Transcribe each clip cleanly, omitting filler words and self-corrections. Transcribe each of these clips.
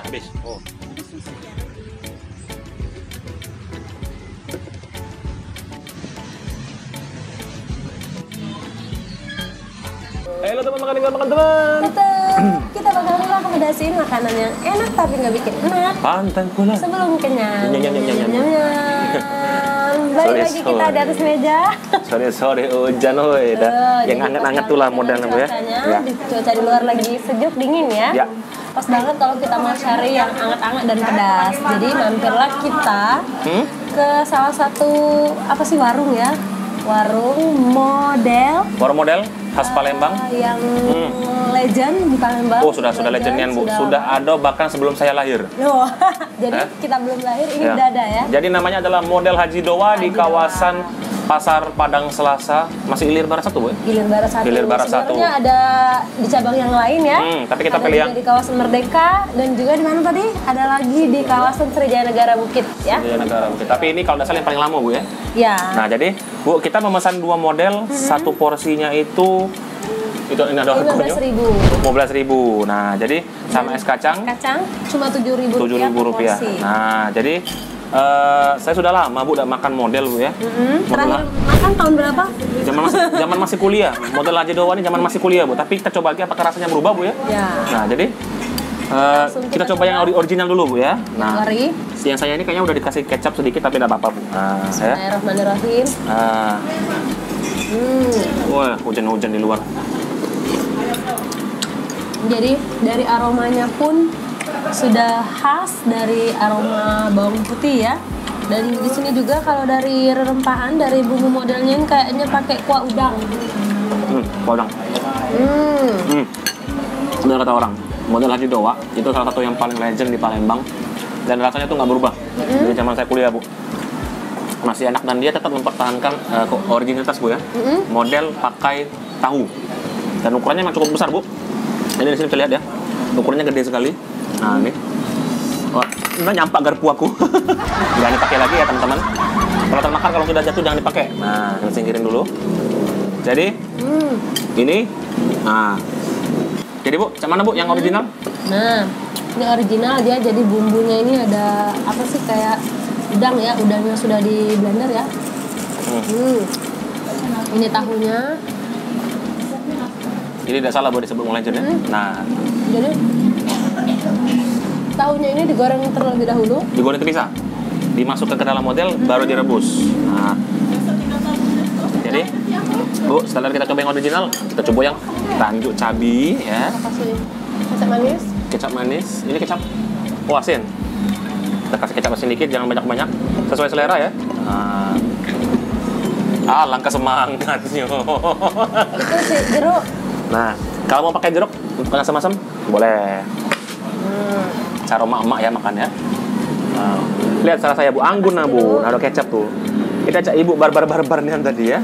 Habis. Oh. Halo teman makan teman. Kita bakal rekomendasiin makanan yang enak tapi nggak bikin enak. Pantang pula. Sebelum kenyang. Nyam. Balik lagi kita di atas meja. Sore hujan woi. Yang anget-anget tuh lah modelnya Bu ya. Ya. Cuaca di luar lagi sejuk dingin ya. Ya. Pas banget kalau kita mau cari yang anget-anget dan pedas. Jadi mampirlah kita ke salah satu apa sih warung ya? Warung model khas Palembang. Yang legend di Palembang. Oh, sudah legendian Bu. Sudah ada bahkan sebelum saya lahir. Loh, jadi kita belum lahir ini udah ada ya. Jadi namanya adalah model Haji Doa di kawasan Pasar Padang Selasa, masih Ilir Barat 1 Bu. Ilir Barat 1. Ilir Barat 1. Sebenarnya ada di cabang yang lain ya. Tapi kita ada pilih yang di kawasan Merdeka dan juga di mana tadi? Ada lagi di kawasan Sriwijaya Negara Bukit ya. Sriwijaya Negara Bukit. Tapi ini kalau tidak salah yang paling lama Bu ya. Ya. Nah, jadi Bu, kita memesan 2 model, satu porsinya itu ini ada harganya 15.000. Nah, jadi sama es kacang cuma Rp7.000 rupiah. Nah, jadi saya sudah lama Bu udah makan model Bu ya. Terakhir makan tahun berapa? Zaman masih kuliah. Model Haji Doa ini zaman masih kuliah Bu. Tapi kita coba lagi apakah rasanya berubah Bu ya. Ya. Nah, jadi kita coba yang original dulu Bu ya. Nah, yang saya ini kayaknya udah dikasih kecap sedikit tapi tidak apa-apa Bu. Nah, Bismillahirrahmanirrahim. Wah, hujan-hujan di luar. Jadi dari aromanya pun sudah khas dari aroma bawang putih ya. Dan di sini juga kalau dari rempahan, dari bumbu modelnya ini kayaknya pakai kuah udang. Kuah udang. Benar kata orang, model Haji Doa itu salah satu yang paling legend di Palembang dan rasanya tuh nggak berubah. Dari zaman saya kuliah Bu, masih enak dan dia tetap mempertahankan originalitas Bu ya. Model pakai tahu dan ukurannya memang cukup besar Bu. Jadi di sini bisa lihat ya, ukurannya gede sekali. Nah ini, ini nyampak garpu aku. Jangan dipakai lagi ya teman-teman. Kalau termakan kalau sudah jatuh jangan dipakai. Nah, kita singkirin dulu. Jadi ini, jadi Bu, mana Bu yang original? Nah, ini original dia. Jadi bumbunya ini ada apa sih kayak udang ya, udangnya sudah di blender ya. Ini tahunya. Jadi tidak salah Bu disebut legend ya. Nah, jadi tahunya ini digoreng terlebih dahulu. Digoreng terpisah, dimasukkan ke dalam model baru direbus. Nah, jadi Bu, setelah kita coba yang original, kita coba yang tanjuk cabai ya. Kasih kecap manis. Kecap manis. Ini kecap asin. Kita kasih kecap asin dikit, jangan banyak-banyak, sesuai selera ya. Langkah semangatnya. Itu sih jeruk. Nah, kalau mau pakai jeruk untuk asam-asam boleh. Cara emak-emak ya makan ya. Lihat cara saya Bu, anggun nah Bu, ada kecap tuh. Kita ajak Ibu barbar-barbar nih tadi ya.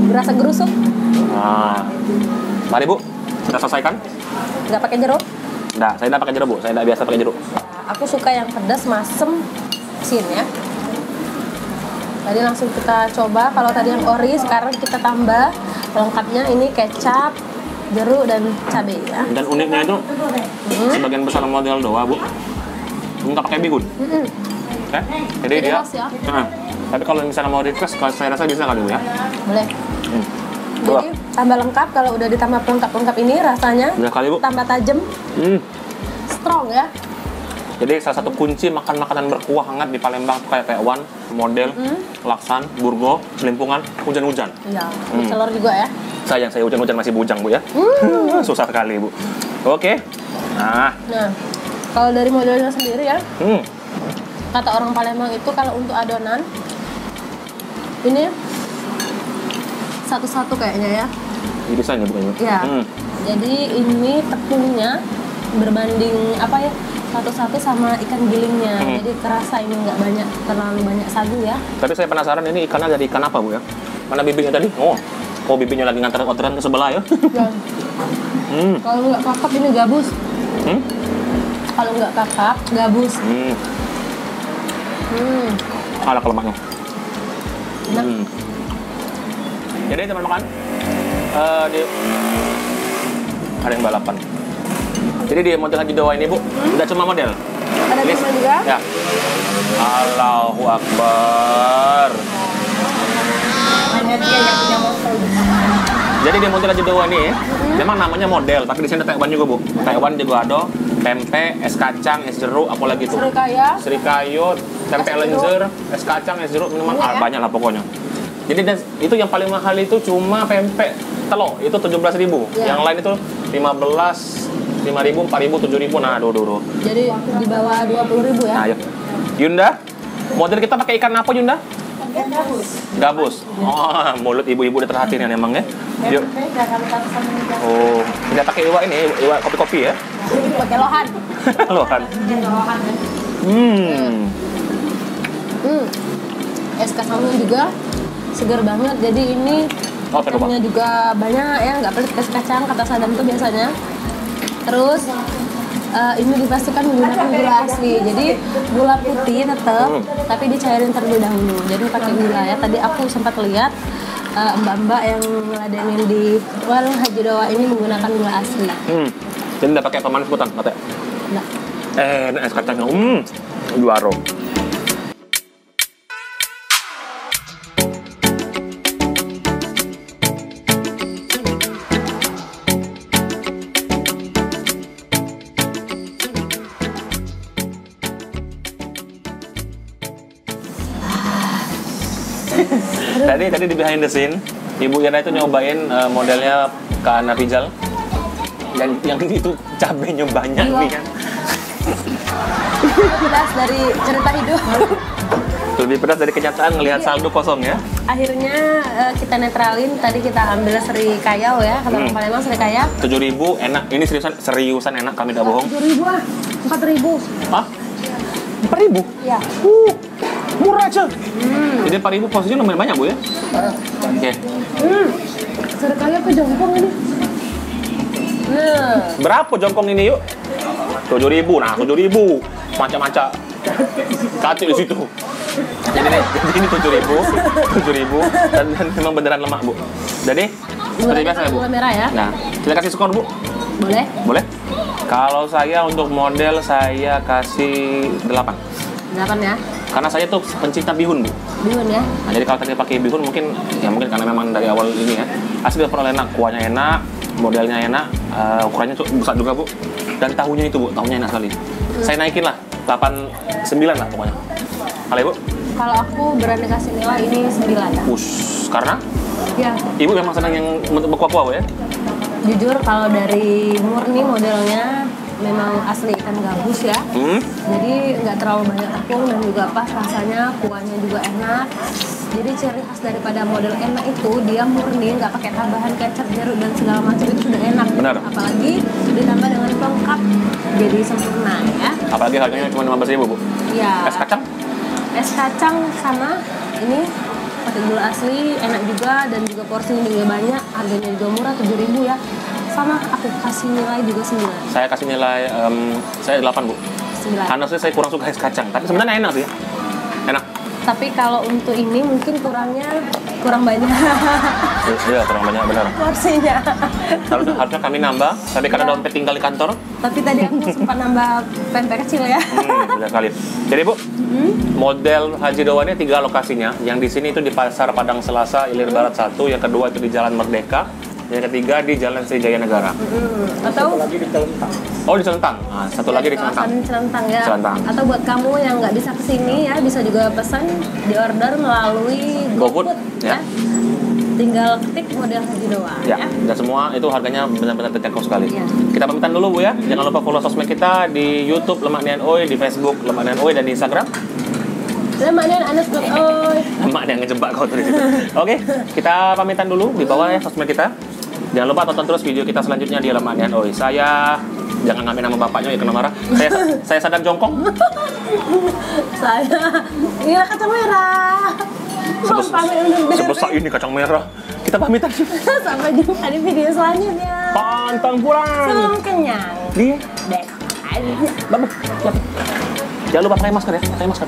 Berasa gerusuk. Mari Bu, kita selesaikan. Nggak pakai jeruk? Nggak, saya nggak pakai jeruk Bu, saya nggak biasa pakai jeruk. Aku suka yang pedas, masem, asin ya. Tadi langsung kita coba, kalau tadi yang ori, sekarang kita tambah pelengkapnya ini kecap, jeruk dan cabai ya. Dan uniknya itu sebagian besar model Doa Bu nggak pakai bihun. Jadi dia. Ya? Tapi kalau misalnya mau request, kalau saya rasa bisa kali Bu ya. Boleh. Jadi tambah lengkap kalau udah ditambah pelengkap ini rasanya. Udah kali Bu. Tambah tajam. Strong ya. Jadi salah satu kunci makan makanan berkuah hangat di Palembang kayak tewan, model, laksan, burgo, selimpungan, hujan-hujan. Iya. Telur juga ya. Sayang saya hujan-hujan masih bujang Bu ya. Susah sekali Bu. Oke. Nah, kalau dari modelnya sendiri ya, kata orang Palembang itu kalau untuk adonan ini satu-satu kayaknya ya. irisannya bukannya? Iya. Jadi ini tepungnya berbanding apa ya, satu-satu sama ikan gilingnya. Jadi kerasa ini nggak terlalu banyak sagu ya. Tapi saya penasaran ini ikannya dari ikan apa Bu ya? Mana bibirnya tadi? Oh bibirnya lagi ngantar orderan ke sebelah ya? Kalau nggak kakap ini gabus. Kalau nggak kakap gabus. Ada lemaknya. Jadi teman makan, ada yang balapan. Jadi di model Haji Doa ini Bu, nggak cuma model, Ada Ini- kurma juga? Ya. Allahu Akbar. Jadi di model Haji Dewa ini, memang namanya model, tapi di sini ada Taiwan juga bu. Taiwan juga ada pempek, es kacang, es jeruk, apa lagi tuh? Serikaya. Serikayut, tempe Es jeruk. lenjer, es kacang, es jeruk, minuman Banyak ya? banyak lah pokoknya. Jadi itu yang paling mahal itu cuma pempek telur, itu 17.000. Iya. Yang lain itu 15, 5.000, 4.000, 7.000. Nah, aduh. Jadi di bawah 20.000 ya? Nah, ayo. Yunda, model kita pakai ikan apa Yunda? Gabus. Oh, mulut ibu-ibu udah terhatiin emang ya. Yuk. Oh, tidak pakai iwak ini, iwak kopi-kopi ya. Pakai lohan. Lohan. Es kacangnya juga segar banget. Jadi ini Oh, terlupa. kacangnya juga banyak ya, nggak pelit es kacang kata Sadam tuh biasanya. Terus ini dipastikan menggunakan gula asli. Jadi gula putih tetap, tapi dicairin terlebih dahulu. Jadi pakai gula ya. Tadi aku sempat lihat mbak-mbak yang ngeladenin di warung Haji Dewa ini menggunakan gula asli. Jadi nggak pakai pemanis buatan, kata. Nah, Ini es kacangnya. Juara. Tadi di behind the scene, Ibu Ira itu nyobain modelnya Kak Ana Pijal. Yang itu cabenya banyak nih kan. pedas dari cerita hidup. Lebih pedas dari kenyataan ngelihat saldo kosong ya. Akhirnya kita netralin. Tadi kita ambil serikaya ya, kata orang Palembang serikaya. 7.000 enak. Ini seriusan enak, kami tidak bohong. 7.000 ah, 4.000. Hah? 4.000? Ya. Murah aja. Jadi 4.000 porsinya lumayan banyak Bu ya. Oke. Serikaya ke jongkong ini. Nah, Berapa jongkong ini yuk? 7.000. Nah, 7.000. Macam-macam. Kacau di situ. Jadi ini 7.000 dan memang beneran lemak Bu. Jadi seperti biasa ya Bu. gula merah ya. Nah, kita kasih skor Bu. Boleh? Boleh? Kalau saya untuk model saya kasih 8. 8 ya. Karena saya tuh pencinta bihun Bu. Bihun ya. Nah, jadi kalau tadi pakai bihun mungkin karena memang dari awal ini ya. Asli udah enak, kuahnya enak, modelnya enak, ukurannya besar juga Bu. Dan tahunya itu Bu, tahunya enak sekali. Saya naikin lah 8, 9 lah pokoknya. Kalau Ibu? Kalau aku berani kasih nilai ini 9 ya. Karena Ya, Ibu memang senang yang berkuah-kuah Bu ya? jujur kalau dari murni modelnya memang asli ikan gabus ya. Jadi nggak terlalu banyak tepung dan juga pas rasanya, kuahnya juga enak. Jadi ciri khas daripada model enak itu dia murni, nggak pakai tambahan kecap, jeruk dan segala macam, itu sudah enak. Benar. Apalagi ditambah dengan pelengkap, jadi sempurna ya. Apalagi harganya cuma 15.000 Bu. Iya. Es kacang? Es kacang sama ini pakai gula asli, enak juga dan juga porsinya juga banyak, harganya juga murah 7.000 ya. Sama aku kasih nilai juga 9. Saya kasih nilai, saya 8 Bu. 9. Karena saya kurang suka es kacang, tapi sebenarnya enak sih. Enak. Tapi kalau untuk ini mungkin kurang banyak Iya, kurang banyak benar. porsinya. Harusnya kami nambah, tapi karena dompet tinggal di kantor. Tapi tadi aku sempat nambah pempek kecil ya. Udah kali. Jadi Bu, model Haji Dewa ini 3 lokasinya. Yang di sini itu di Pasar Padang Selasa, Ilir Barat 1. Yang kedua itu di Jalan Merdeka. Yang ketiga di Jalan Srijaya Negara. Atau Oh, di Celentang. Nah, satu lagi di Celentang. kawasan Celentang ya. Celentang. Atau buat kamu yang nggak bisa kesini ya, bisa juga pesan di order melalui GoFood, ya. Tinggal ketik model Haji Dewa Ya, dan semua itu harganya benar-benar terjangkau sekali. Ya. Kita pamitan dulu Bu ya. Jangan lupa follow sosmed kita di YouTube Lemak Nian Oi, di Facebook Lemak Nian Oi, dan di Instagram Lemak Nian _oi. Lemak Nian ngejebak kau tuh di situ. Oke, kita pamitan dulu di bawah ya sosmed kita. Jangan lupa tonton terus video kita selanjutnya di Lemak Nian Oi. Saya jangan ngambil nama bapaknya ya kena marah. Saya Sadam Jongkong. Saya inilah kacang merah. Pamit undur diri. Sebesar ini kacang merah. Kita pamitan. Sampai jumpa di video selanjutnya. Pantang pulang. Salam kenyang. Dia. Dek. Jangan lupa pakai masker ya. Pakai masker.